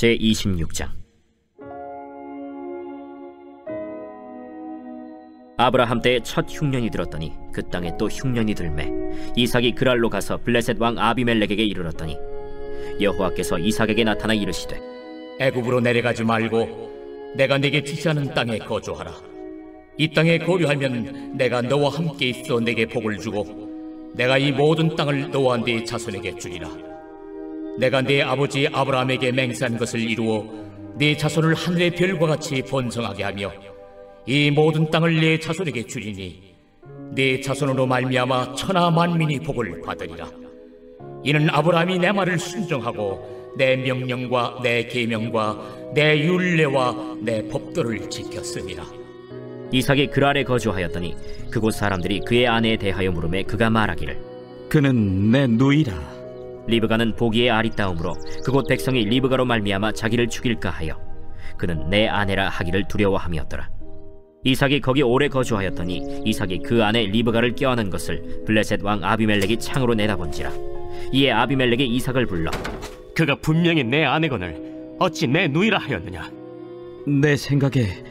제26장. 아브라함 때에 첫 흉년이 들었더니 그 땅에 또 흉년이 들매 이삭이 그랄로 가서 블레셋 왕 아비멜렉에게 이르렀더니 여호와께서 이삭에게 나타나 이르시되 애굽으로 내려가지 말고 내가 네게 지시하는 땅에 거주하라. 이 땅에 거류하면 내가 너와 함께 있어 네게 복을 주고 내가 이 모든 땅을 너와 네 자손에게 주리라. 내가 네 아버지 아브라함에게 맹세한 것을 이루어 네 자손을 하늘의 별과 같이 번성하게 하며 이 모든 땅을 네 자손에게 주리니 네 자손으로 말미암아 천하 만민이 복을 받으리라. 이는 아브라함이 내 말을 순종하고 내 명령과 내 계명과 내 율례와 내 법도를 지켰습니다. 이삭이 그랄에 거주하였더니 그곳 사람들이 그의 아내에 대하여 물으매 그가 말하기를 그는 내 누이라. 리브가는 보기에 아리따움으로 그곳 백성이 리브가로 말미암아 자기를 죽일까 하여 그는 내 아내라 하기를 두려워함이었더라. 이삭이 거기 오래 거주하였더니 이삭이 그 아내 리브가를 껴안은 것을 블레셋 왕 아비멜렉이 창으로 내다본지라. 이에 아비멜렉이 이삭을 불러 그가 분명히 내 아내거늘 어찌 내 누이라 하였느냐? 내 생각에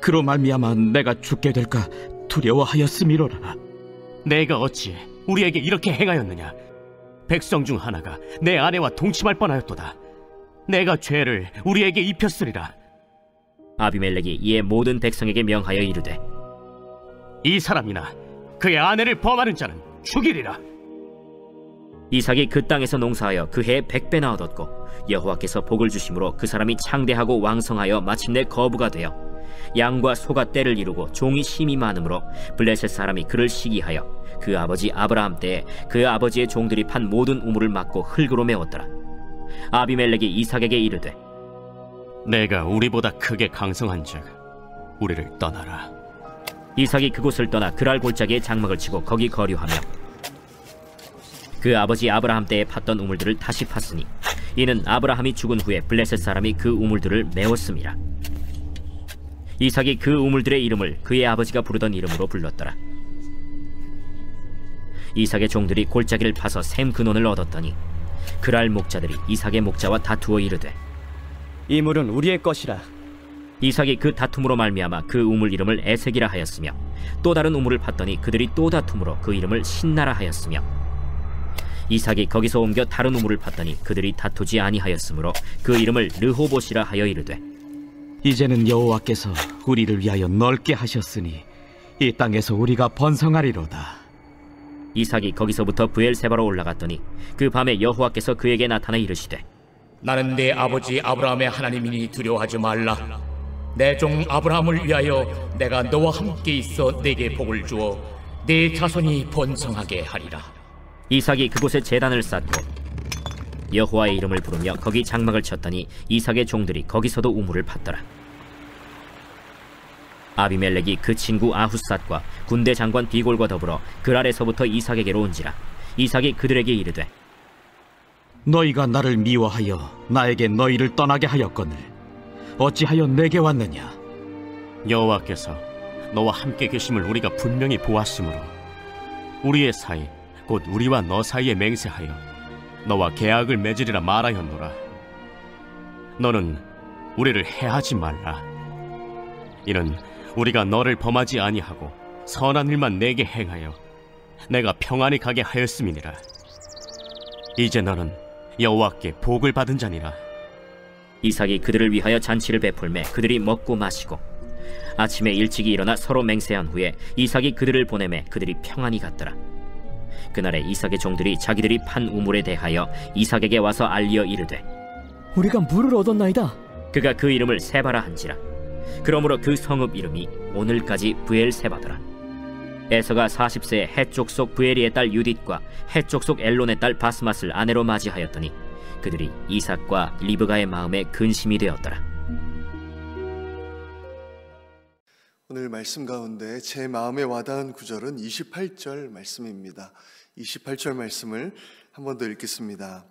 그로 말미암아 내가 죽게 될까 두려워하였음이로라. 내가 어찌 우리에게 이렇게 행하였느냐? 백성 중 하나가 내 아내와 동침할 뻔하였도다. 내가 죄를 우리에게 입혔으리라. 아비멜렉이 이에 모든 백성에게 명하여 이르되 이 사람이나 그의 아내를 범하는 자는 죽이리라. 이삭이 그 땅에서 농사하여 그 해에 100배나 얻었고 여호와께서 복을 주심으로 그 사람이 창대하고 왕성하여 마침내 거부가 되어 양과 소가 떼를 이루고 종이 심이 많으므로 블레셋 사람이 그를 시기하여 그 아버지 아브라함 때에 그 아버지의 종들이 판 모든 우물을 막고 흙으로 메웠더라. 아비멜렉이 이삭에게 이르되 내가 우리보다 크게 강성한즉 우리를 떠나라. 이삭이 그곳을 떠나 그랄 골짜기에 장막을 치고 거기 거류하며 그 아버지 아브라함 때에 팠던 우물들을 다시 팠으니 이는 아브라함이 죽은 후에 블레셋 사람이 그 우물들을 메웠음이라. 이삭이 그 우물들의 이름을 그의 아버지가 부르던 이름으로 불렀더라. 이삭의 종들이 골짜기를 파서 샘 근원을 얻었더니 그랄 목자들이 이삭의 목자와 다투어 이르되 이 물은 우리의 것이라. 이삭이 그 다툼으로 말미암아 그 우물 이름을 에색이라 하였으며 또 다른 우물을 팠더니 그들이 또 다툼으로 그 이름을 신나라 하였으며 이삭이 거기서 옮겨 다른 우물을 팠더니 그들이 다투지 아니하였으므로 그 이름을 르호봇이라 하여 이르되 이제는 여호와께서 우리를 위하여 넓게 하셨으니 이 땅에서 우리가 번성하리로다. 이삭이 거기서부터 브엘세바로 올라갔더니 그 밤에 여호와께서 그에게 나타나 이르시되 나는 내 아버지 아브라함의 하나님이니 두려워하지 말라. 내 종 아브라함을 위하여 내가 너와 함께 있어 네게 복을 주어 네 자손이 번성하게 하리라. 이삭이 그곳에 제단을 쌓고 여호와의 이름을 부르며 거기 장막을 쳤더니 이삭의 종들이 거기서도 우물을 팠더라. 아비멜렉이 그 친구 아훗삿과 군대 장관 비골과 더불어 그랄에서부터 이삭에게로 온지라. 이삭이 그들에게 이르되 너희가 나를 미워하여 나에게 너희를 떠나게 하였거늘 어찌하여 내게 왔느냐? 여호와께서 너와 함께 계심을 우리가 분명히 보았으므로 우리의 사이 곧 우리와 너 사이에 맹세하여 너와 계약을 맺으리라 말하였노라. 너는 우리를 해하지 말라. 이는 우리가 너를 범하지 아니하고 선한 일만 내게 행하여 내가 평안히 가게 하였음이니라. 이제 너는 여호와께 복을 받은 자니라. 이삭이 그들을 위하여 잔치를 베풀매 그들이 먹고 마시고 아침에 일찍이 일어나 서로 맹세한 후에 이삭이 그들을 보내매 그들이 평안히 갔더라. 그날에 이삭의 종들이 자기들이 판 우물에 대하여 이삭에게 와서 알리어 이르되 우리가 물을 얻었나이다. 그가 그 이름을 세바라 한지라. 그러므로 그 성읍 이름이 오늘까지 브엘세바더라. 에서가 40세에 해쪽 속 브에리의 딸 유딧과 해쪽 속 엘론의 딸 바스맛을 아내로 맞이하였더니 그들이 이삭과 리브가의 마음에 근심이 되었더라. 오늘 말씀 가운데 제 마음에 와닿은 구절은 28절 말씀입니다. 28절 말씀을 한 번 더 읽겠습니다.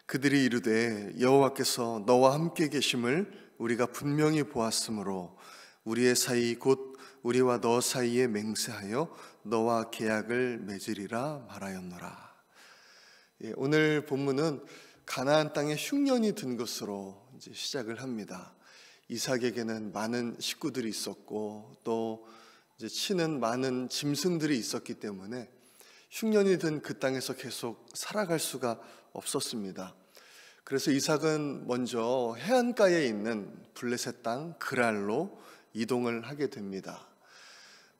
그들이 이르되 여호와께서 너와 함께 계심을 우리가 분명히 보았으므로 우리의 사이 곧 우리와 너 사이에 맹세하여 너와 계약을 맺으리라 말하였노라. 오늘 본문은 가나안 땅에 흉년이 든 것으로 이제 시작을 합니다. 이삭에게는 많은 식구들이 있었고 또 이제 치는 많은 짐승들이 있었기 때문에 흉년이 든 그 땅에서 계속 살아갈 수가 없었습니다. 그래서 이삭은 먼저 해안가에 있는 블레셋 땅 그랄로 이동을 하게 됩니다.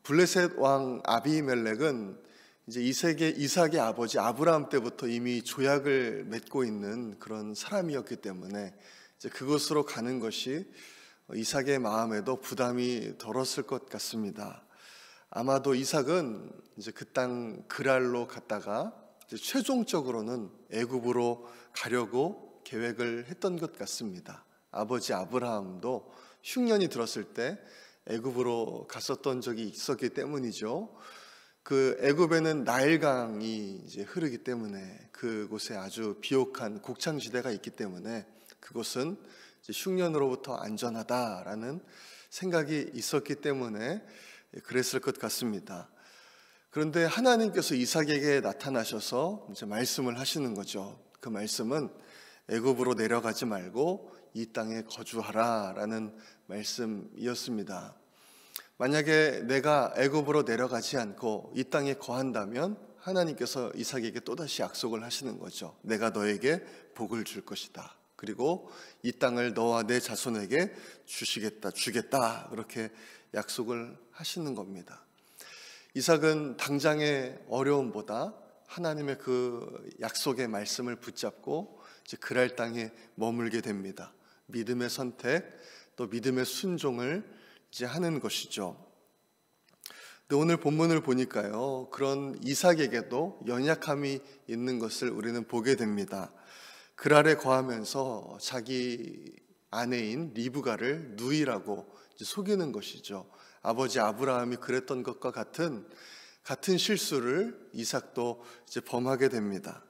블레셋 왕 아비멜렉은 이제 이삭의 아버지 아브라함 때부터 이미 조약을 맺고 있는 그런 사람이었기 때문에 이제 그곳으로 가는 것이 이삭의 마음에도 부담이 덜었을 것 같습니다. 아마도 이삭은 이제 그 땅 그랄로 갔다가 이제 최종적으로는 애굽으로 가려고 계획을 했던 것 같습니다. 아버지 아브라함도 흉년이 들었을 때 애굽으로 갔었던 적이 있었기 때문이죠. 그 애굽에는 나일강이 이제 흐르기 때문에 그곳에 아주 비옥한 곡창지대가 있기 때문에 그곳은 이제 흉년으로부터 안전하다라는 생각이 있었기 때문에 그랬을 것 같습니다. 그런데 하나님께서 이삭에게 나타나셔서 이제 말씀을 하시는 거죠. 그 말씀은 애굽으로 내려가지 말고 이 땅에 거주하라라는 말씀이었습니다. 만약에 내가 애굽으로 내려가지 않고 이 땅에 거한다면 하나님께서 이삭에게 또다시 약속을 하시는 거죠. 내가 너에게 복을 줄 것이다. 그리고 이 땅을 너와 내 자손에게 주겠다. 그렇게 약속을 하시는 겁니다. 이삭은 당장의 어려움보다 하나님의 그 약속의 말씀을 붙잡고 이제 그랄 땅에 머물게 됩니다. 믿음의 선택, 또 믿음의 순종을 이제 하는 것이죠. 근데 오늘 본문을 보니까요, 그런 이삭에게도 연약함이 있는 것을 우리는 보게 됩니다. 그랄에 거하면서 자기 아내인 리브가를 누이라고 이제 속이는 것이죠. 아버지 아브라함이 그랬던 것과 같은 실수를 이삭도 이제 범하게 됩니다.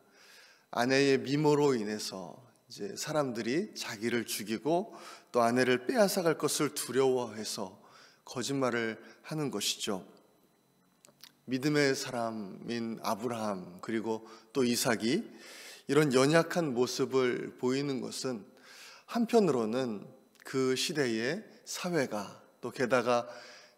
아내의 미모로 인해서 이제 사람들이 자기를 죽이고 또 아내를 빼앗아갈 것을 두려워해서 거짓말을 하는 것이죠. 믿음의 사람인 아브라함 그리고 또 이삭이 이런 연약한 모습을 보이는 것은 한편으로는 그 시대의 사회가 또 게다가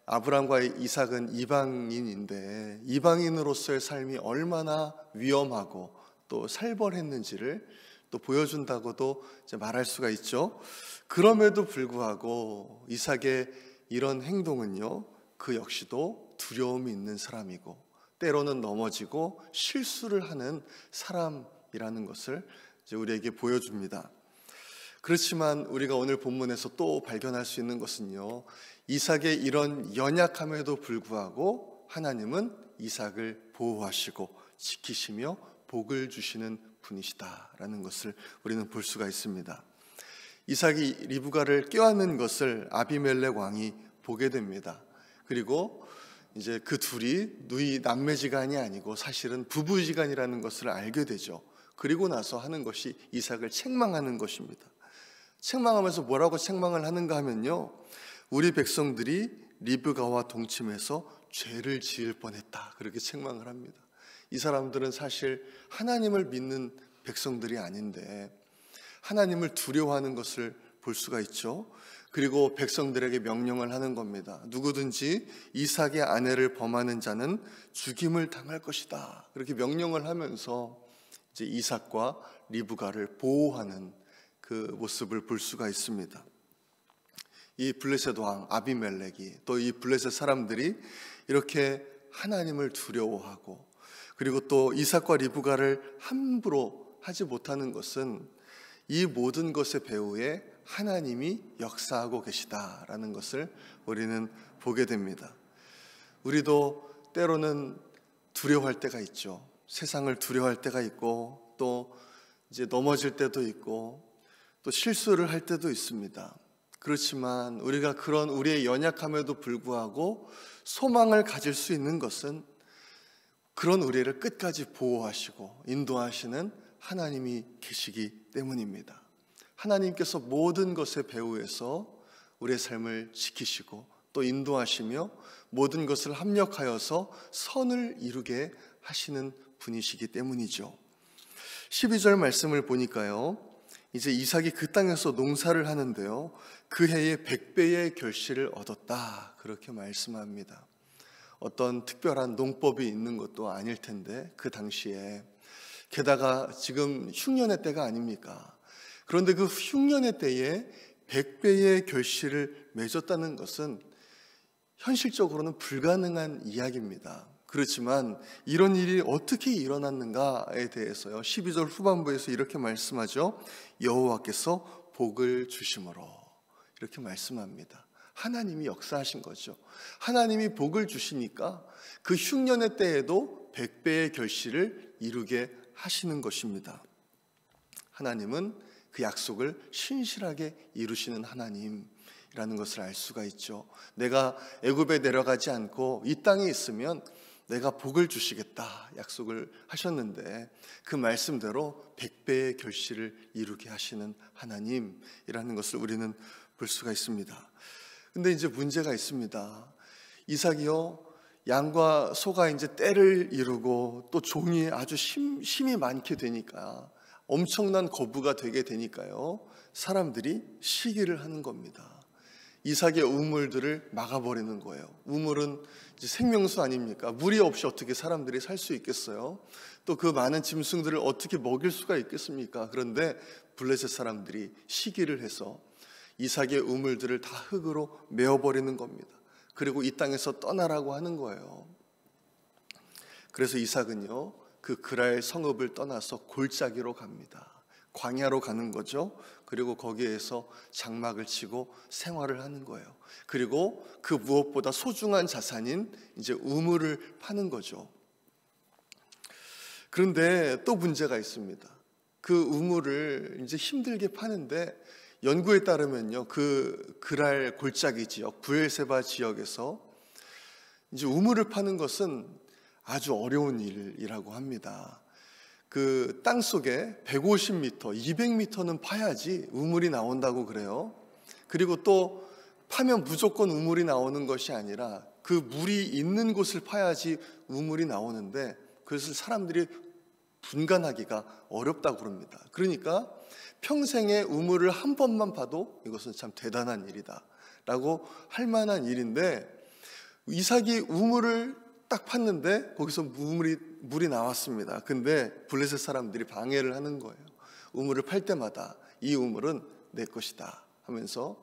아브라함과 이삭은 이방인인데 이방인으로서의 삶이 얼마나 위험하고 또 살벌했는지를 또 보여준다고도 이제 말할 수가 있죠. 그럼에도 불구하고 이삭의 이런 행동은요, 그 역시도 두려움이 있는 사람이고 때로는 넘어지고 실수를 하는 사람이라는 것을 이제 우리에게 보여줍니다. 그렇지만 우리가 오늘 본문에서 또 발견할 수 있는 것은요, 이삭의 이런 연약함에도 불구하고 하나님은 이삭을 보호하시고 지키시며 복을 주시는 분이시다라는 것을 우리는 볼 수가 있습니다. 이삭이 리브가를 껴안는 것을 아비멜렉 왕이 보게 됩니다. 그리고 이제 그 둘이 누이 남매지간이 아니고 사실은 부부지간이라는 것을 알게 되죠. 그리고 나서 하는 것이 이삭을 책망하는 것입니다. 책망하면서 뭐라고 책망을 하는가 하면요, 우리 백성들이 리브가와 동침해서 죄를 지을 뻔했다, 그렇게 책망을 합니다. 이 사람들은 사실 하나님을 믿는 백성들이 아닌데 하나님을 두려워하는 것을 볼 수가 있죠. 그리고 백성들에게 명령을 하는 겁니다. 누구든지 이삭의 아내를 범하는 자는 죽임을 당할 것이다, 그렇게 명령을 하면서 이제 이삭과 리브가를 보호하는 그 모습을 볼 수가 있습니다. 이 블레셋 왕 아비멜렉이 또 이 블레셋 사람들이 이렇게 하나님을 두려워하고 그리고 또 이삭과 리브가를 함부로 하지 못하는 것은 이 모든 것의 배후에 하나님이 역사하고 계시다라는 것을 우리는 보게 됩니다. 우리도 때로는 두려워할 때가 있죠. 세상을 두려워할 때가 있고 또 이제 넘어질 때도 있고 또 실수를 할 때도 있습니다. 그렇지만 우리가 그런 우리의 연약함에도 불구하고 소망을 가질 수 있는 것은 그런 우리를 끝까지 보호하시고 인도하시는 하나님이 계시기 때문입니다. 하나님께서 모든 것의 배후에서 우리의 삶을 지키시고 또 인도하시며 모든 것을 합력하여서 선을 이루게 하시는 분이시기 때문이죠. 12절 말씀을 보니까요, 이제 이삭이 그 땅에서 농사를 하는데요, 그 해에 100배의 결실을 얻었다, 그렇게 말씀합니다. 어떤 특별한 농법이 있는 것도 아닐 텐데 그 당시에, 게다가 지금 흉년의 때가 아닙니까? 그런데 그 흉년의 때에 100배의 결실을 맺었다는 것은 현실적으로는 불가능한 이야기입니다. 그렇지만 이런 일이 어떻게 일어났는가에 대해서요, 12절 후반부에서 이렇게 말씀하죠. 여호와께서 복을 주심으로, 이렇게 말씀합니다. 하나님이 역사하신 거죠. 하나님이 복을 주시니까 그 흉년의 때에도 100배의 결실을 이루게 하시는 것입니다. 하나님은 그 약속을 신실하게 이루시는 하나님이라는 것을 알 수가 있죠. 내가 애굽에 내려가지 않고 이 땅에 있으면 내가 복을 주시겠다 약속을 하셨는데, 그 말씀대로 100배의 결실을 이루게 하시는 하나님이라는 것을 우리는 볼 수가 있습니다. 근데 이제 문제가 있습니다. 이삭이요, 양과 소가 이제 때를 이루고 또 종이 아주 힘이 많게 되니까, 엄청난 거부가 되게 되니까요, 사람들이 시기를 하는 겁니다. 이삭의 우물들을 막아버리는 거예요. 우물은 이제 생명수 아닙니까? 물이 없이 어떻게 사람들이 살 수 있겠어요? 또 그 많은 짐승들을 어떻게 먹일 수가 있겠습니까? 그런데 블레셋 사람들이 시기를 해서 이삭의 우물들을 다 흙으로 메워버리는 겁니다. 그리고 이 땅에서 떠나라고 하는 거예요. 그래서 이삭은요, 그 그랄 성읍을 떠나서 골짜기로 갑니다. 광야로 가는 거죠. 그리고 거기에서 장막을 치고 생활을 하는 거예요. 그리고 그 무엇보다 소중한 자산인 이제 우물을 파는 거죠. 그런데 또 문제가 있습니다. 그 우물을 이제 힘들게 파는데, 연구에 따르면요, 그 그랄 골짜기 지역, 브엘세바 지역에서 이제 우물을 파는 것은 아주 어려운 일이라고 합니다. 그 땅 속에 150m, 200m는 파야지 우물이 나온다고 그래요. 그리고 또 파면 무조건 우물이 나오는 것이 아니라 그 물이 있는 곳을 파야지 우물이 나오는데, 그것을 사람들이 분간하기가 어렵다고 그럽니다. 그러니까 평생에 우물을 한 번만 봐도 이것은 참 대단한 일이다 라고 할 만한 일인데, 이삭이 우물을 딱 팠는데 거기서 물이 나왔습니다. 근데 블레셋 사람들이 방해를 하는 거예요. 우물을 팔 때마다 이 우물은 내 것이다 하면서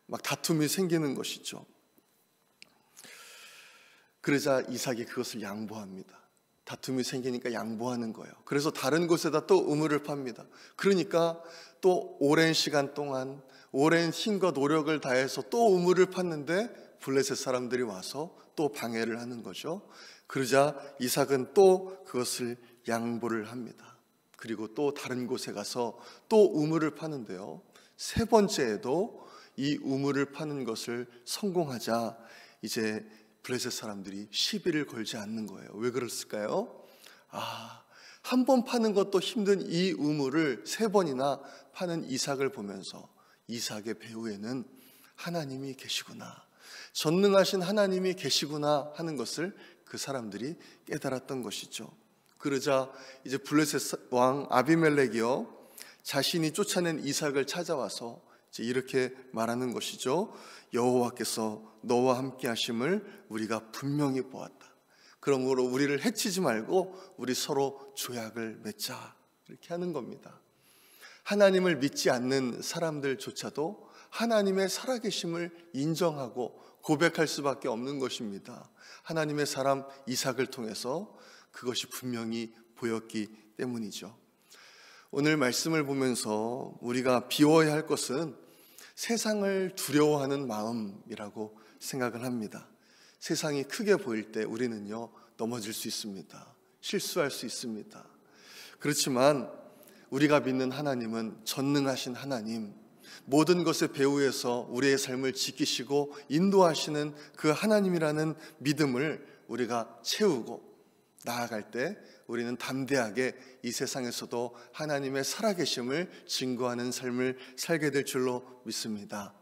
막 다툼이 생기는 것이죠. 그러자 이삭이 그것을 양보합니다. 다툼이 생기니까 양보하는 거예요. 그래서 다른 곳에다 또 우물을 팝니다. 그러니까 또 오랜 시간 동안 오랜 힘과 노력을 다해서 또 우물을 팠는데 블레셋 사람들이 와서 또 방해를 하는 거죠. 그러자 이삭은 또 그것을 양보를 합니다. 그리고 또 다른 곳에 가서 또 우물을 파는데요, 세 번째에도 이 우물을 파는 것을 성공하자 이제 블레셋 사람들이 시비를 걸지 않는 거예요. 왜 그랬을까요? 한 번 파는 것도 힘든 이 우물을 세 번이나 파는 이삭을 보면서 이삭의 배후에는 하나님이 계시구나, 전능하신 하나님이 계시구나 하는 것을 그 사람들이 깨달았던 것이죠. 그러자 이제 블레셋 왕 아비멜렉이요, 자신이 쫓아낸 이삭을 찾아와서 이제 이렇게 말하는 것이죠. 여호와께서 너와 함께 하심을 우리가 분명히 보았다. 그러므로 우리를 해치지 말고 우리 서로 조약을 맺자, 이렇게 하는 겁니다. 하나님을 믿지 않는 사람들조차도 하나님의 살아계심을 인정하고 고백할 수밖에 없는 것입니다. 하나님의 사람 이삭을 통해서 그것이 분명히 보였기 때문이죠. 오늘 말씀을 보면서 우리가 비워야 할 것은 세상을 두려워하는 마음이라고 생각을 합니다. 세상이 크게 보일 때 우리는요, 넘어질 수 있습니다. 실수할 수 있습니다. 그렇지만 우리가 믿는 하나님은 전능하신 하나님, 모든 것의 배후에서 우리의 삶을 지키시고 인도하시는 그 하나님이라는 믿음을 우리가 채우고 나아갈 때 우리는 담대하게 이 세상에서도 하나님의 살아계심을 증거하는 삶을 살게 될 줄로 믿습니다.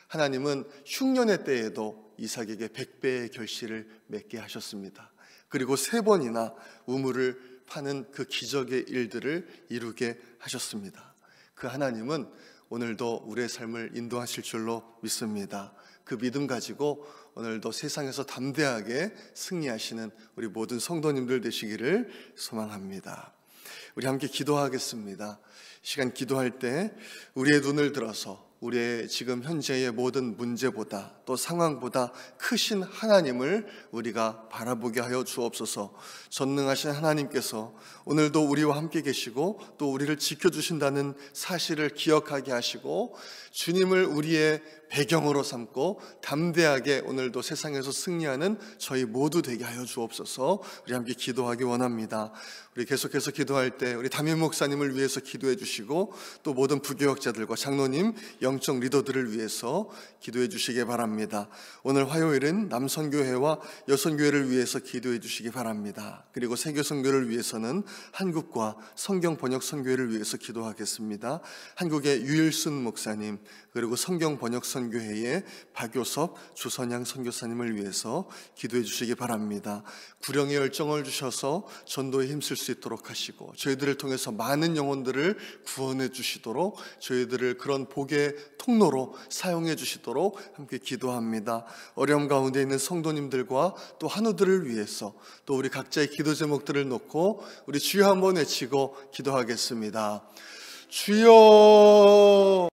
하나님은 흉년의 때에도 이삭에게 100배의 결실을 맺게 하셨습니다. 그리고 3번이나 우물을 파는 그 기적의 일들을 이루게 하셨습니다. 그 하나님은 오늘도 우리의 삶을 인도하실 줄로 믿습니다. 그 믿음 가지고 오늘도 세상에서 담대하게 승리하시는 우리 모든 성도님들 되시기를 소망합니다. 우리 함께 기도하겠습니다. 시간 기도할 때 우리의 눈을 들어서 우리의 지금 현재의 모든 문제보다 또 상황보다 크신 하나님을 우리가 바라보게 하여 주옵소서. 전능하신 하나님께서 오늘도 우리와 함께 계시고 또 우리를 지켜주신다는 사실을 기억하게 하시고 주님을 우리의 배경으로 삼고 담대하게 오늘도 세상에서 승리하는 저희 모두 되게 하여 주옵소서. 우리 함께 기도하기 원합니다. 우리 계속해서 기도할 때 우리 담임 목사님을 위해서 기도해 주시고 또 모든 부교역자들과 장로님, 영적 리더들을 위해서 기도해 주시기 바랍니다. 오늘 화요일은 남선교회와 여선교회를 위해서 기도해 주시기 바랍니다. 그리고 세교선교를 위해서는 한국과 성경번역선교회를 위해서 기도하겠습니다. 한국의 유일순 목사님, 그리고 성경번역선교회의 박효섭, 주선양 선교사님을 위해서 기도해 주시기 바랍니다. 구령의 열정을 주셔서 전도에 힘쓸 수 있도록 하시고 저희들을 통해서 많은 영혼들을 구원해 주시도록 저희들을 그런 복의 통로로 사용해 주시도록 함께 기도합니다. 어려움 가운데 있는 성도님들과 또 한우들을 위해서 또 우리 각자의 기도 제목들을 놓고 우리 주여 한번 외치고 기도하겠습니다. 주여